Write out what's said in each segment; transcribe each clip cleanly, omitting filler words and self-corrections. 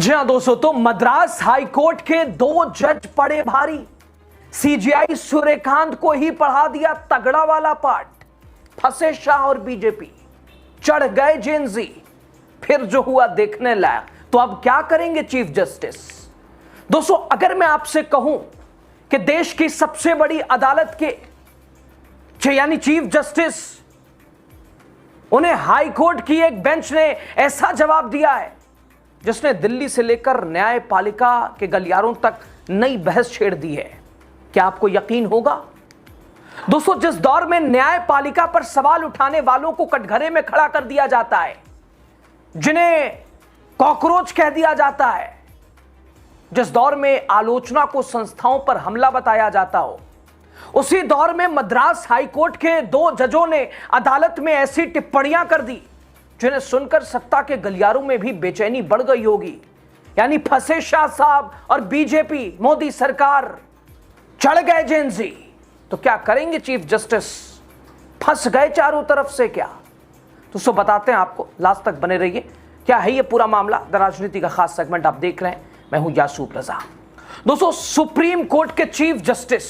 जी हाँ दोस्तों, तो मद्रास हाईकोर्ट के दो जज पड़े भारी। सीजेआई सूर्यकांत को ही पढ़ा दिया तगड़ा वाला पाठ। फंसे शाह और बीजेपी, चढ़ गए जेनजी, फिर जो हुआ देखने लायक। तो अब क्या करेंगे चीफ जस्टिस? दोस्तों, अगर मैं आपसे कहूं कि देश की सबसे बड़ी अदालत के यानी चीफ जस्टिस, उन्हें हाई कोर्ट की एक बेंच ने ऐसा जवाब दिया है जिसने दिल्ली से लेकर न्यायपालिका के गलियारों तक नई बहस छेड़ दी है। क्या आपको यकीन होगा? दोस्तों, जिस दौर में न्यायपालिका पर सवाल उठाने वालों को कटघरे में खड़ा कर दिया जाता है, जिन्हें कॉकरोच कह दिया जाता है, जिस दौर में आलोचना को संस्थाओं पर हमला बताया जाता हो, उसी दौर में मद्रास हाईकोर्ट के दो जजों ने अदालत में ऐसी टिप्पणियां कर दी जिन्हें सुनकर सत्ता के गलियारों में भी बेचैनी बढ़ गई होगी। यानी फंसे शाह साहब और बीजेपी, मोदी सरकार, चढ़ गए जेनजी। तो क्या करेंगे चीफ जस्टिस? फंस गए चारों तरफ से क्या? तो सो बताते हैं आपको, लास्ट तक बने रहिए। क्या है ये पूरा मामला? द राजनीति का खास सेगमेंट आप देख रहे हैं। मैं हूं यासूफ रजा। दोस्तों, सुप्रीम कोर्ट के चीफ जस्टिस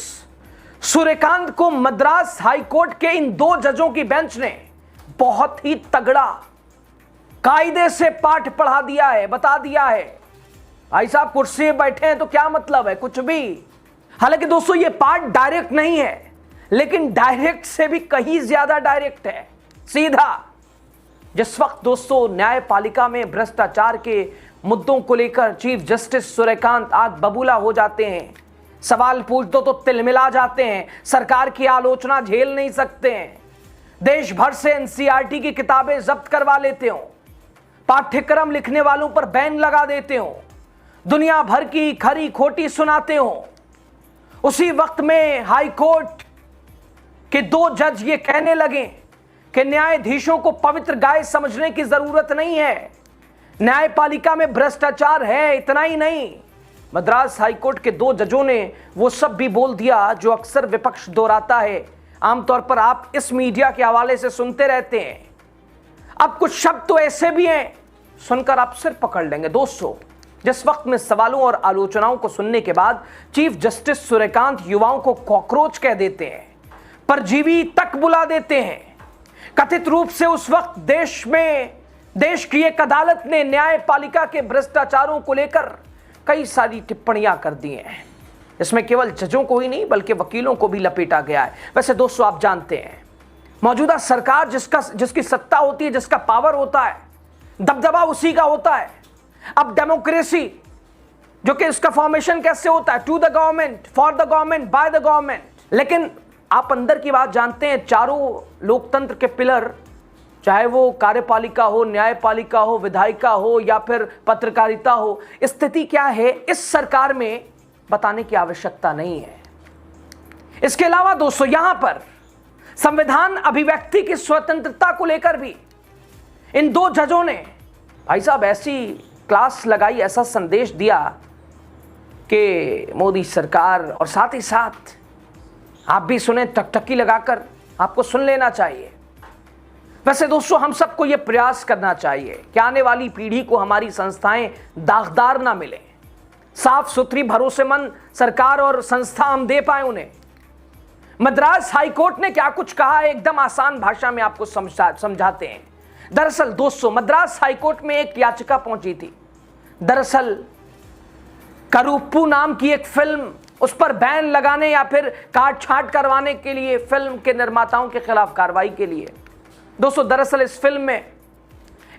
सूर्यकांत को मद्रास हाई कोर्ट के इन दो जजों की बेंच ने बहुत ही तगड़ा कायदे से पाठ पढ़ा दिया है, बता दिया है। भाई साहब कुर्सी पर बैठे हैं तो क्या मतलब है? कुछ भी। हालांकि दोस्तों, ये पाठ डायरेक्ट नहीं है, लेकिन डायरेक्ट से भी कहीं ज्यादा डायरेक्ट है, सीधा। जिस वक्त दोस्तों न्यायपालिका में भ्रष्टाचार के मुद्दों को लेकर चीफ जस्टिस सूर्यकांत आग बबूला हो जाते हैं, सवाल पूछ दो तो तिलमिला जाते हैं, सरकार की आलोचना झेल नहीं सकते हैं, देश भर से एनसीईआरटी की किताबें जब्त करवा लेते हो, पाठ्यक्रम लिखने वालों पर बैन लगा देते हो, दुनिया भर की खरी खोटी सुनाते हो, उसी वक्त में हाई कोर्ट के दो जज ये कहने लगे कि न्यायाधीशों को पवित्र गाय समझने की जरूरत नहीं है, न्यायपालिका में भ्रष्टाचार है। इतना ही नहीं, मद्रास हाईकोर्ट के दो जजों ने वो सब भी बोल दिया जो अक्सर विपक्ष दोहराता है, आमतौर पर आप इस मीडिया के हवाले से सुनते रहते हैं। अब कुछ शब्द तो ऐसे भी हैं, सुनकर आप सिर पकड़ लेंगे। दोस्तों, जिस वक्त में सवालों और आलोचनाओं को सुनने के बाद चीफ जस्टिस सूर्यकांत युवाओं को कॉकरोच कह देते हैं, परजीवी तक बुला देते हैं, कथित रूप से उस वक्त देश की एक अदालत ने न्यायपालिका के भ्रष्टाचारों को लेकर कई सारी टिप्पणियां कर दी हैं। इसमें केवल जजों को ही नहीं बल्कि वकीलों को भी लपेटा गया है। वैसे दोस्तों, आप जानते हैं मौजूदा सरकार जिसकी सत्ता होती है, जिसका पावर होता है, दबदबा उसी का होता है। अब डेमोक्रेसी जो कि इसका फॉर्मेशन कैसे होता है? To the government, for the government, by the government. लेकिन आप अंदर की बात जानते हैं, चारों लोकतंत्र के पिलर, चाहे वो कार्यपालिका हो, न्यायपालिका हो, विधायिका हो या फिर पत्रकारिता हो, स्थिति क्या है इस सरकार में बताने की आवश्यकता नहीं है। इसके अलावा दोस्तों, यहां पर संविधान अभिव्यक्ति की स्वतंत्रता को लेकर भी इन दो जजों ने भाई साहब ऐसी क्लास लगाई, ऐसा संदेश दिया कि मोदी सरकार, और साथ ही साथ आप भी सुने, टकटकी लगाकर आपको सुन लेना चाहिए। वैसे दोस्तों, हम सबको यह प्रयास करना चाहिए कि आने वाली पीढ़ी को हमारी संस्थाएं दागदार ना मिले, साफ सुथरी भरोसेमंद सरकार और संस्था हम दे पाए उन्हें। मद्रास हाईकोर्ट ने क्या कुछ कहा है, एकदम आसान भाषा में आपको समझाते हैं। दरअसल दोस्तों, मद्रास हाईकोर्ट में एक याचिका पहुंची थी। दरअसल करूप्पू नाम की एक फिल्म, उस पर बैन लगाने या फिर काट छांट करवाने के लिए, फिल्म के निर्माताओं के खिलाफ कार्रवाई के लिए। दोस्तों, दरअसल इस फिल्म में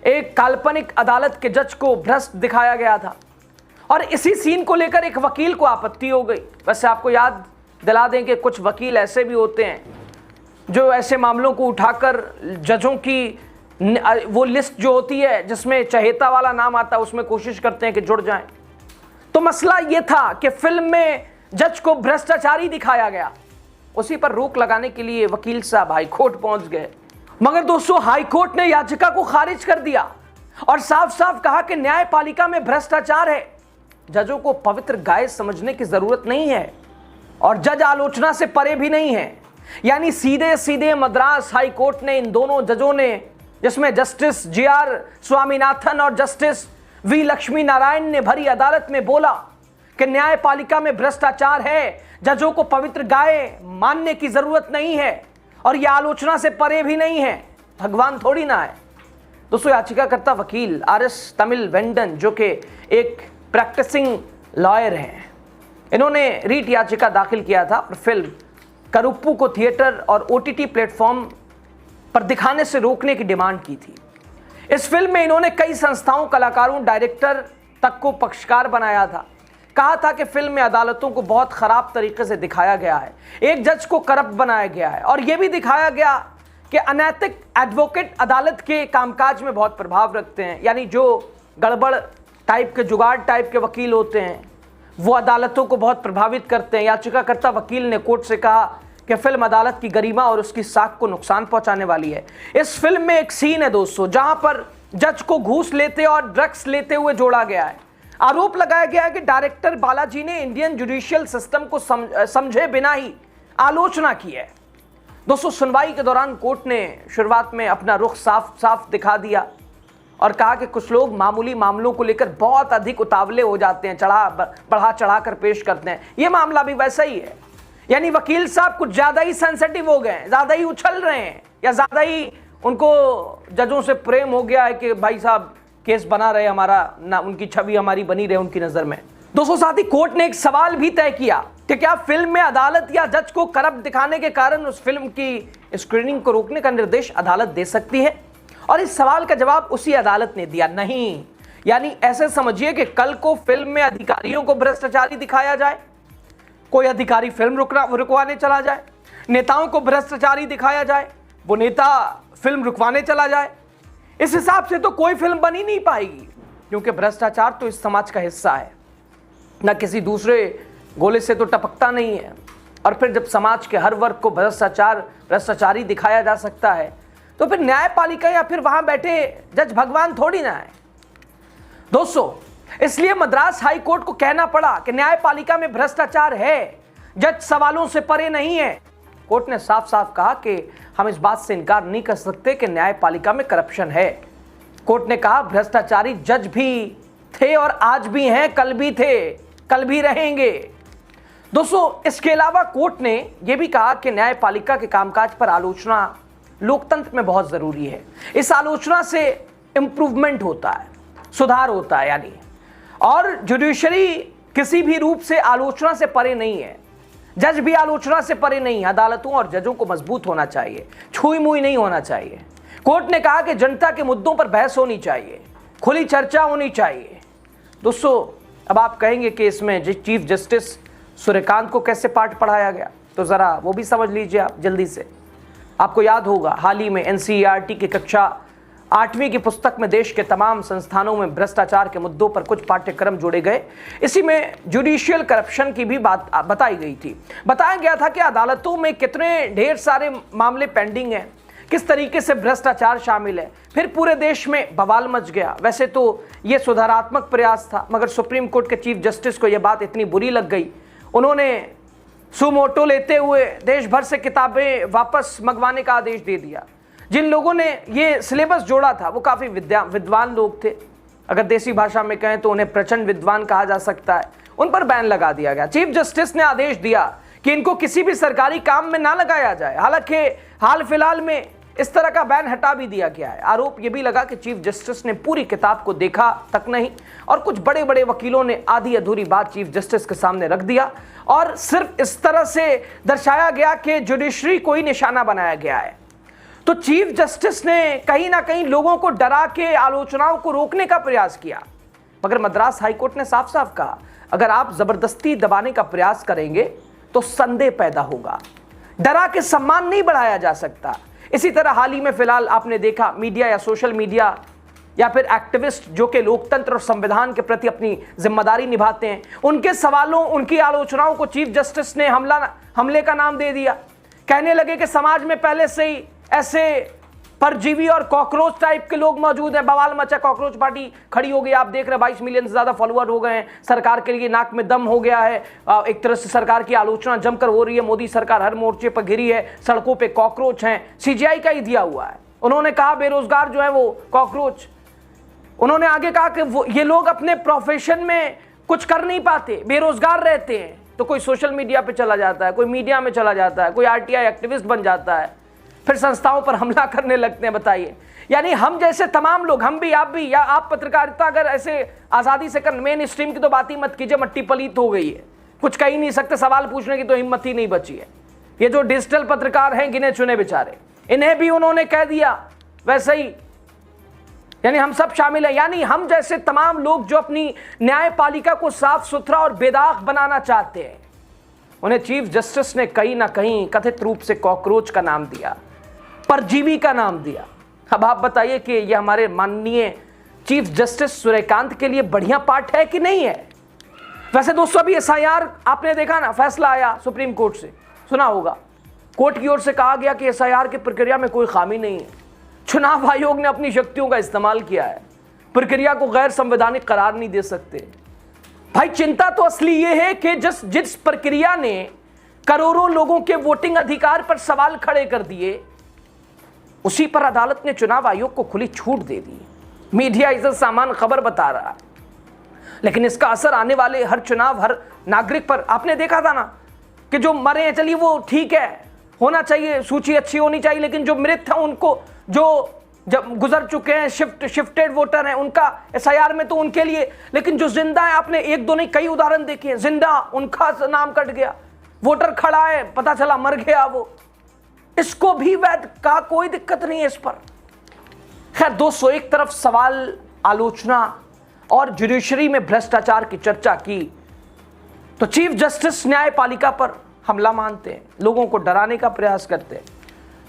एक काल्पनिक अदालत के जज को भ्रष्ट दिखाया गया था और इसी सीन को लेकर एक वकील को आपत्ति हो गई। वैसे आपको याद दिला दें कि कुछ वकील ऐसे भी होते हैं जो ऐसे मामलों को उठाकर जजों की वो लिस्ट जो होती है जिसमें चहेता वाला नाम आता है, उसमें कोशिश करते हैं कि जुड़ जाएं। तो मसला ये था कि फिल्म में जज को भ्रष्टाचारी दिखाया गया, उसी पर रोक लगाने के लिए वकील साहब हाईकोर्ट पहुंच गए। मगर दोस्तों, हाईकोर्ट ने याचिका को खारिज कर दिया और साफ साफ कहा कि न्यायपालिका में भ्रष्टाचार है, जजों को पवित्र गाय समझने की जरूरत नहीं है और जज आलोचना से परे भी नहीं है। यानी सीधे सीधे मद्रास हाईकोर्ट ने इन दोनों जजों ने, जिसमें जस्टिस जीआर स्वामीनाथन और जस्टिस वी लक्ष्मी नारायण ने भरी अदालत में बोला कि न्यायपालिका में भ्रष्टाचार है, जजों को पवित्र गाय मानने की जरूरत नहीं है और यह आलोचना से परे भी नहीं है, भगवान थोड़ी ना है। दोस्तों, याचिकाकर्ता वकील आर.एस. तमिलवेंडन, जो कि एक प्रैक्टिसिंग लॉयर हैं, इन्होंने रीट याचिका दाखिल किया था और फिल्म करुप्पू को थिएटर और OTT प्लेटफॉर्म पर दिखाने से रोकने की डिमांड की थी। इस फिल्म में इन्होंने कई संस्थाओं, कलाकारों, डायरेक्टर तक को पक्षकार बनाया था। कहा था कि फिल्म में अदालतों को बहुत खराब तरीके से दिखाया गया है, एक जज को करप्ट बनाया गया है और यह भी दिखाया गया कि अनैतिक एडवोकेट अदालत के कामकाज में बहुत प्रभाव रखते हैं। यानी जो गड़बड़ टाइप के, जुगाड़ टाइप के वकील होते हैं, वो अदालतों को बहुत प्रभावित करते हैं। याचिकाकर्ता वकील ने कोर्ट से कहा कि फिल्म अदालत की गरिमा और उसकी साख को नुकसान पहुंचाने वाली है। इस फिल्म में एक सीन है दोस्तों, जहां पर जज को घूस लेते और ड्रग्स लेते हुए जोड़ा गया है। आरोप लगाया गया है कि डायरेक्टर बालाजी ने इंडियन जुडिशियल सिस्टम को समझे बिना ही आलोचना की है। दोस्तों, सुनवाई के दौरान कोर्ट ने शुरुआत में अपना रुख साफ साफ दिखा दिया और कहा कि कुछ लोग मामूली मामलों को लेकर बहुत अधिक उतावले हो जाते हैं, बढ़ा चढ़ा कर पेश करते हैं। यह मामला भी वैसा ही है। यानी वकील साहब कुछ ज्यादा ही सेंसिटिव हो गए, ज्यादा ही उछल रहे हैं, या ज्यादा ही उनको जजों से प्रेम हो गया है कि भाई साहब केस बना रहे हमारा, ना उनकी छवि हमारी बनी रहे उनकी नजर में। दोस्तों, साथ ही कोर्ट ने एक सवाल भी तय किया कि क्या फिल्म में अदालत या जज को करप्ट दिखाने के कारण उस फिल्म की स्क्रीनिंग को रोकने का निर्देश अदालत दे सकती है। और इस सवाल का जवाब उसी अदालत ने दिया, नहीं। यानी ऐसे समझिए कि कल को फिल्म में अधिकारियों को भ्रष्टाचारी दिखाया जाए, कोई अधिकारी फिल्म रुकवाने चला जाए, नेताओं को भ्रष्टाचारी दिखाया जाए, वो नेता फिल्म रुकवाने चला जाए, इस हिसाब से तो कोई फिल्म बनी नहीं पाएगी, क्योंकि भ्रष्टाचार तो इस समाज का हिस्सा है, ना किसी दूसरे गोले से तो टपकता नहीं है। और फिर जब समाज के हर वर्ग को भ्रष्टाचारी दिखाया जा सकता है, तो फिर न्यायपालिका या फिर वहां बैठे जज भगवान थोड़ी ना है। दोस्तों, इसलिए मद्रास हाई कोर्ट को कहना पड़ा कि न्यायपालिका में भ्रष्टाचार है, जज सवालों से परे नहीं है। कोर्ट ने साफ साफ कहा कि हम इस बात से इनकार नहीं कर सकते कि न्यायपालिका में करप्शन है। कोर्ट ने कहा भ्रष्टाचारी जज भी थे और आज भी हैं, कल भी थे, कल भी रहेंगे। दोस्तों, इसके अलावा कोर्ट ने यह भी कहा कि न्यायपालिका के कामकाज पर आलोचना लोकतंत्र में बहुत जरूरी है। इस आलोचना से इंप्रूवमेंट होता है, सुधार होता है यानी। और जुडिशरी किसी भी रूप से आलोचना से परे नहीं है, जज भी आलोचना से परे नहीं है। अदालतों और जजों को मजबूत होना चाहिए, छुई मुई नहीं होना चाहिए। कोर्ट ने कहा कि जनता के मुद्दों पर बहस होनी चाहिए, खुली चर्चा होनी चाहिए। दोस्तों, अब आप कहेंगे कि इसमें चीफ जस्टिस सूर्यकांत को कैसे पाठ पढ़ाया गया, तो जरा वो भी समझ लीजिए आप जल्दी से। आपको याद होगा हाल ही में NCERT की कक्षा 8वीं की पुस्तक में देश के तमाम संस्थानों में भ्रष्टाचार के मुद्दों पर कुछ पाठ्यक्रम जोड़े गए। इसी में जुडिशियल करप्शन की भी बात बताई गई थी। बताया गया था कि अदालतों में कितने ढेर सारे मामले पेंडिंग हैं, किस तरीके से भ्रष्टाचार शामिल है। फिर पूरे देश में बवाल मच गया। वैसे तो यह सुधारात्मक प्रयास था, मगर सुप्रीम कोर्ट के चीफ जस्टिस को यह बात इतनी बुरी लग गई, उन्होंने सुमोटो लेते हुए देश भर से किताबें वापस मंगवाने का आदेश दे दिया। जिन लोगों ने ये सिलेबस जोड़ा था वो काफ़ी विद्वान लोग थे, अगर देसी भाषा में कहें तो उन्हें प्रचंड विद्वान कहा जा सकता है। उन पर बैन लगा दिया गया। चीफ जस्टिस ने आदेश दिया कि इनको किसी भी सरकारी काम में ना लगाया जाए। हालांकि हाल फिलहाल में इस तरह का बैन हटा भी दिया गया है। आरोप यह भी लगा कि चीफ जस्टिस ने पूरी किताब को देखा तक नहीं और कुछ बड़े बड़े वकीलों ने आधी अधूरी बात चीफ जस्टिस के सामने रख दिया और सिर्फ इस तरह से दर्शाया गया कि जुडिशरी को ही निशाना बनाया गया है। तो चीफ जस्टिस ने कहीं ना कहीं लोगों को डरा के आलोचनाओं को रोकने का प्रयास किया, मगर मद्रास हाईकोर्ट ने साफ साफ कहा अगर आप जबरदस्ती दबाने का प्रयास करेंगे तो संदेह पैदा होगा। डरा के सम्मान नहीं बढ़ाया जा सकता। इसी तरह हाल ही में फिलहाल आपने देखा मीडिया या सोशल मीडिया या फिर एक्टिविस्ट जो कि लोकतंत्र और संविधान के प्रति अपनी जिम्मेदारी निभाते हैं, उनके सवालों, उनकी आलोचनाओं को चीफ जस्टिस ने हमले का नाम दे दिया। कहने लगे कि समाज में पहले से ही ऐसे परजीवी और कॉकरोच टाइप के लोग मौजूद हैं। बवाल मचा, कॉकरोच पार्टी खड़ी हो गई। आप देख रहे हैं 22 मिलियन से ज्यादा फॉलोअर हो गए हैं। सरकार के लिए नाक में दम हो गया है। एक तरह से सरकार की आलोचना जमकर हो रही है। मोदी सरकार हर मोर्चे पर घिरी है, सड़कों पे कॉकरोच हैं। CGI का ही दिया हुआ है। उन्होंने कहा बेरोजगार जो है वो कॉकरोच। उन्होंने आगे कहा कि ये लोग अपने प्रोफेशन में कुछ कर नहीं पाते, बेरोजगार रहते हैं, तो कोई सोशल मीडिया पे चला जाता है, कोई मीडिया में चला जाता है, कोई आरटीआई एक्टिविस्ट बन जाता है, फिर संस्थाओं पर हमला करने लगते हैं। बताइए, यानी हम जैसे तमाम लोग, हम भी, आप भी, या आप पत्रकारिता अगर ऐसे आज़ादी से कर, मेन स्ट्रीम की तो बात ही मत कीजिए, मट्टी पलीत हो गई है, कुछ कह ही नहीं सकते, सवाल पूछने की तो हिम्मत ही नहीं बची है। ये जो डिजिटल पत्रकार हैं, गिने चुने बेचारे, इन्हें भी उन्होंने कह दिया वैसे ही, यानी हम सब शामिल हैं। यानी हम जैसे तमाम लोग जो अपनी न्यायपालिका को साफ सुथरा और बेदाग बनाना चाहते हैं, उन्हें चीफ जस्टिस ने कहीं ना कहीं कथित रूप से कॉकरोच का नाम दिया, परजीवी का नाम दिया। अब आप बताइए कि यह हमारे माननीय चीफ जस्टिस सूर्यकांत के लिए बढ़िया पाठ है कि नहीं है? वैसे दोस्तों, अभी एसआईआर आपने देखा ना, फैसला आया सुप्रीम कोर्ट से, सुना होगा। कोर्ट की ओर से कहा गया कि एसआईआर की प्रक्रिया में कोई खामी नहीं है। चुनाव आयोग ने अपनी शक्तियों का इस्तेमाल किया है, प्रक्रिया को गैर संवैधानिक करार नहीं दे सकते। भाई, चिंता तो असली ये है कि जिस प्रक्रिया ने करोड़ों लोगों के वोटिंग अधिकार पर सवाल खड़े कर दिए, उसी पर अदालत ने चुनाव आयोग को खुली छूट दे दी। मीडिया इसे सामान खबर बता रहा है, लेकिन इसका असर आने वाले हर चुनाव, हर नागरिक पर। आपने देखा था ना कि जो मरे हैं, चलिए वो ठीक है, होना चाहिए, सूची अच्छी होनी चाहिए, लेकिन जो मृत हैं उनको, जो जब गुजर चुके हैं, शिफ्टेड वोटर हैं, उनका एसआईआर में तो उनके लिए, लेकिन जो जिंदा है, आपने एक दो नहीं कई उदाहरण देखे हैं, जिंदा, उनका नाम कट गया, वोटर खड़ा है, पता चला मर गया वो, इसको भी वैध का कोई दिक्कत नहीं है इस पर। खैर दोस्तों, एक तरफ सवाल, आलोचना और जुडिशरी में भ्रष्टाचार की चर्चा की, तो चीफ जस्टिस न्यायपालिका पर हमला मानते हैं, लोगों को डराने का प्रयास करते हैं,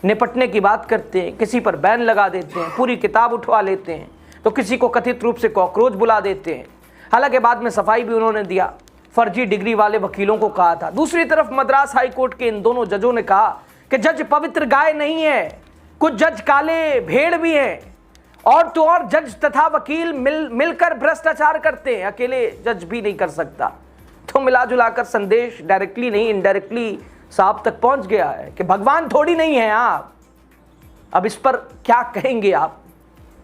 निपटने की बात करते हैं, किसी पर बैन लगा देते हैं, पूरी किताब उठवा लेते हैं, तो किसी को कथित रूप से कॉकरोच बुला देते हैं। हालांकि बाद में सफाई भी उन्होंने दिया, फर्जी डिग्री वाले वकीलों को कहा था। दूसरी तरफ मद्रास हाईकोर्ट के इन दोनों जजों ने कहा कि जज पवित्र गाय नहीं है, कुछ जज काले भेड़ भी हैं, और तो और जज तथा वकील मिलकर भ्रष्टाचार करते हैं, अकेले जज भी नहीं कर सकता। तो मिला जुलाकर संदेश डायरेक्टली नहीं, इनडायरेक्टली साहब तक पहुंच गया है कि भगवान थोड़ी नहीं है आप। अब इस पर क्या कहेंगे आप?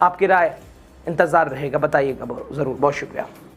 आपकी राय इंतजार रहेगा, बताइएगा जरूर। बहुत शुक्रिया।